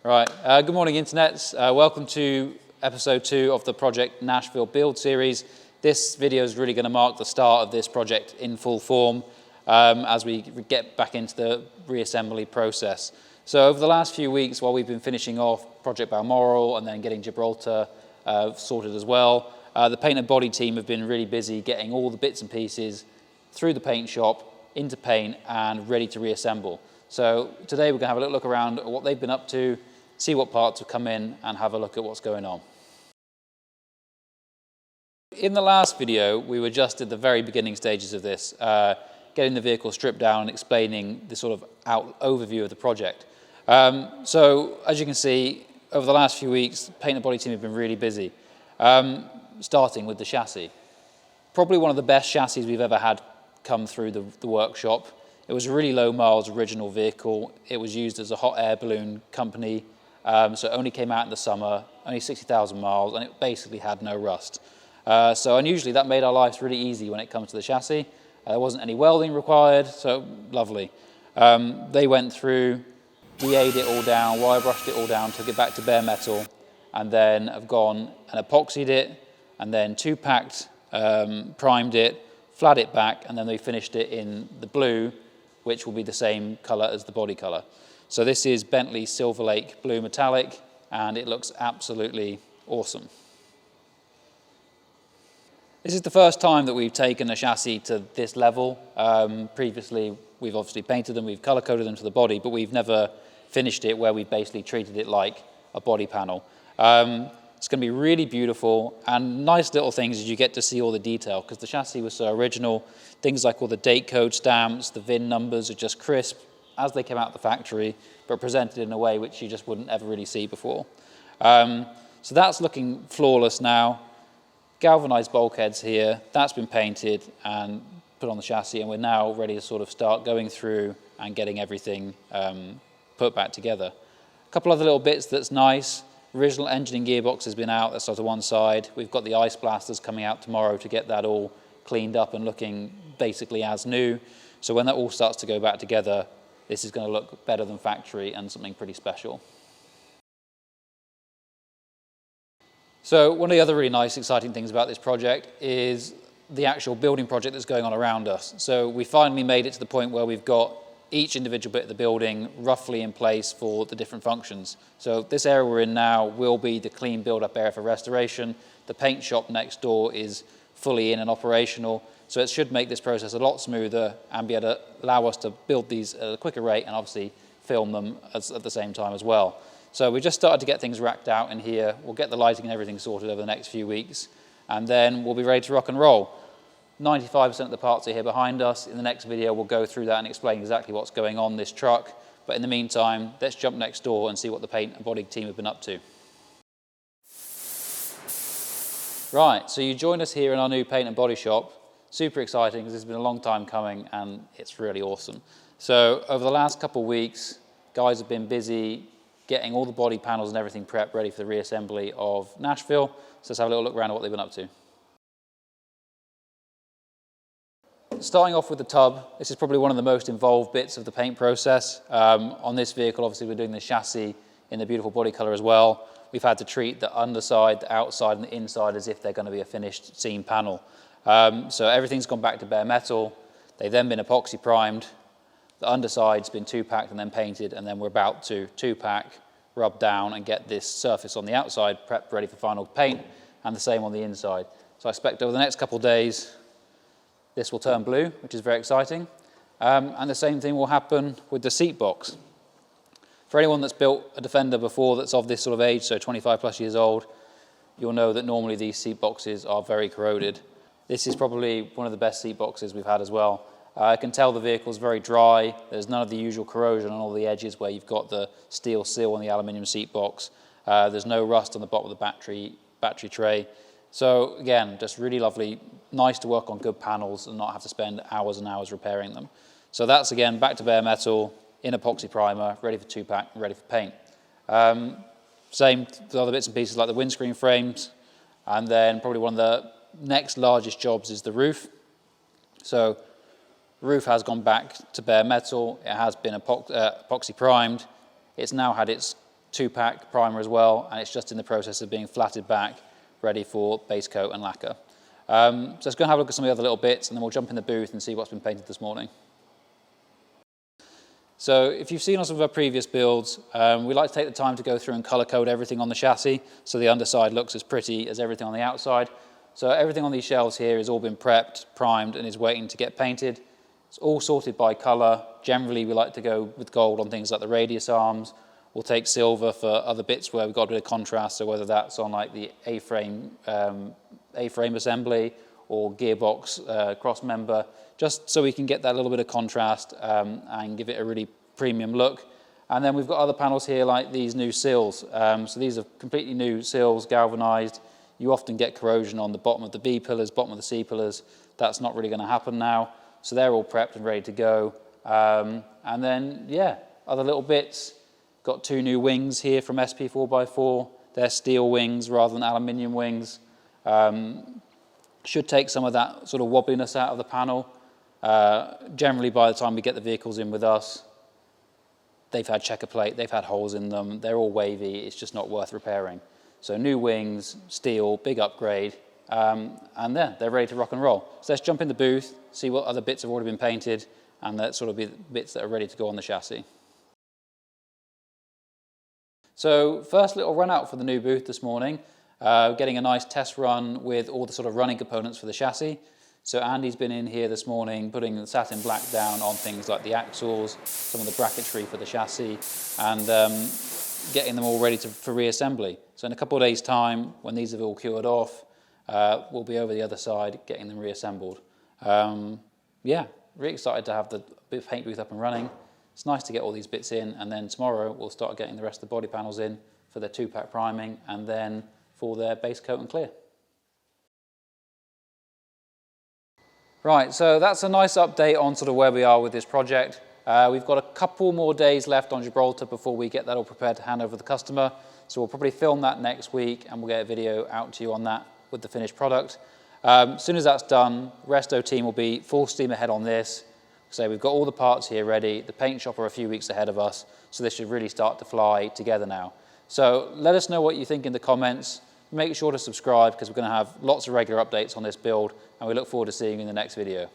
Right, good morning internets. Welcome to episode 2 of the Project Nashville build series. This video is really going to mark the start of this project in full form as we get back into the reassembly process. So over the last few weeks, while we've been finishing off Project Balmoral and then getting Jibralta sorted as well, the paint and body team have been really busy getting all the bits and pieces through the paint shop into paint and ready to reassemble. So today we're going to have a little look around at what they've been up to, see what parts have come in and have a look at what's going on. In the last video, we were just at the very beginning stages of this, getting the vehicle stripped down and explaining the sort of overview of the project. So as you can see, over the last few weeks, paint and body team have been really busy, starting with the chassis. Probably one of the best chassis we've ever had come through the workshop. It was a really low miles original vehicle. It was used as a hot air balloon company, so it only came out in the summer, only 60,000 miles, and it basically had no rust. So unusually that made our lives really easy when it comes to the chassis. There wasn't any welding required, so lovely. They went through, DA'd it all down, wire brushed it all down, took it back to bare metal, and then have gone and epoxied it, and then two-packed, primed it, flat it back, and then they finished it in the blue, which will be the same color as the body color. So this is Bentley Silverlake Blue Metallic, and it looks absolutely awesome. This is the first time that we've taken a chassis to this level. Previously, we've obviously painted them, we've color-coded them to the body, but we've never finished it where we basically treated it like a body panel. It's going to be really beautiful and nice little things as you get to see all the detail, because the chassis was so original. Things like all the date code stamps, the VIN numbers are just crisp as they came out of the factory, but presented in a way which you just wouldn't ever really see before. So that's looking flawless now. Galvanized bulkheads here, that's been painted and put on the chassis, and we're now ready to sort of start going through and getting everything put back together. A couple other little bits that's nice. Original engine and gearbox has been out, that's to one side. We've got the ice blasters coming out tomorrow to get that all cleaned up and looking basically as new. So when that all starts to go back together, this is going to look better than factory and something pretty special. So one of the other really nice, exciting things about this project is the actual building project that's going on around us. So we finally made it to the point where we've got each individual bit of the building roughly in place for the different functions. So this area we're in now will be the clean build-up area for restoration. The paint shop next door is fully in and operational, so it should make this process a lot smoother and be able to allow us to build these at a quicker rate and obviously film them at the same time as well. So we just started to get things racked out in here. We'll get the lighting and everything sorted over the next few weeks, and then we'll be ready to rock and roll. 95% of the parts are here behind us. In the next video, we'll go through that and explain exactly what's going on this truck. But in the meantime, let's jump next door and see what the paint and body team have been up to. Right, so you join us here in our new paint and body shop. Super exciting, because this has been a long time coming and it's really awesome. So over the last couple of weeks, guys have been busy getting all the body panels and everything prepped ready for the reassembly of Nashville. So let's have a little look around at what they've been up to. Starting off with the tub, this is probably one of the most involved bits of the paint process. On this vehicle, obviously, we're doing the chassis in the beautiful body color as well. We've had to treat the underside, the outside, and the inside as if they're going to be a finished seam panel. So everything's gone back to bare metal. They've then been epoxy primed. The underside's been two-packed and then painted, and then we're about to two-pack, rub down, and get this surface on the outside prepped ready for final paint, and the same on the inside. So I expect over the next couple of days, this will turn blue, which is very exciting. And the same thing will happen with the seat box. For anyone that's built a Defender before that's of this sort of age, so 25 plus years old, you'll know that normally these seat boxes are very corroded. This is probably one of the best seat boxes we've had as well. I can tell the vehicle's very dry. There's none of the usual corrosion on all the edges where you've got the steel seal on the aluminium seat box. There's no rust on the bottom of the battery tray. So again, just really lovely, nice to work on good panels and not have to spend hours and hours repairing them. So that's again back to bare metal, in epoxy primer, ready for two-pack, ready for paint. Same with other bits and pieces like the windscreen frames, and then probably one of the next largest jobs is the roof. So the roof has gone back to bare metal, it has been epoxy primed, it's now had its 2-pack primer as well, and it's just in the process of being flatted back, ready for base coat and lacquer. So let's go and have a look at some of the other little bits, and then we'll jump in the booth and see what's been painted this morning. So if you've seen on some of our previous builds, we like to take the time to go through and color code everything on the chassis so the underside looks as pretty as everything on the outside. So everything on these shelves here has all been prepped, primed, and is waiting to get painted. It's all sorted by color. Generally, we like to go with gold on things like the radius arms. We'll take silver for other bits where we've got a bit of contrast, so whether that's on like the A-frame assembly or gearbox cross member, just so we can get that little bit of contrast and give it a really premium look. And then we've got other panels here like these new sills. So these are completely new sills, galvanized. You often get corrosion on the bottom of the B pillars, bottom of the C pillars. That's not really going to happen now. So they're all prepped and ready to go. And then, yeah, other little bits. Got 2 new wings here from SP 4x4. They're steel wings rather than aluminium wings. Should take some of that sort of wobbliness out of the panel. Generally, by the time we get the vehicles in with us, they've had checker plate, they've had holes in them, they're all wavy, it's just not worth repairing. So new wings, steel, big upgrade, and they're ready to rock and roll. So let's jump in the booth, see what other bits have already been painted, and that sort of be the bits that are ready to go on the chassis. So first little run out for the new booth this morning, getting a nice test run with all the sort of running components for the chassis. So Andy's been in here this morning putting the satin black down on things like the axles, some of the bracketry for the chassis, and getting them all ready for reassembly. So in a couple of days' time, when these have all cured off, we'll be over the other side getting them reassembled. Yeah, really excited to have the paint booth up and running. It's nice to get all these bits in, and then tomorrow we'll start getting the rest of the body panels in for their 2-pack priming and then for their base coat and clear. Right, so that's a nice update on sort of where we are with this project. We've got a couple more days left on Gibraltar before we get that all prepared to hand over to the customer. So we'll probably film that next week and we'll get a video out to you on that with the finished product. As soon as that's done, Resto team will be full steam ahead on this. So we've got all the parts here ready. The paint shop are a few weeks ahead of us, so this should really start to fly together now. So let us know what you think in the comments. Make sure to subscribe because we're going to have lots of regular updates on this build, and we look forward to seeing you in the next video.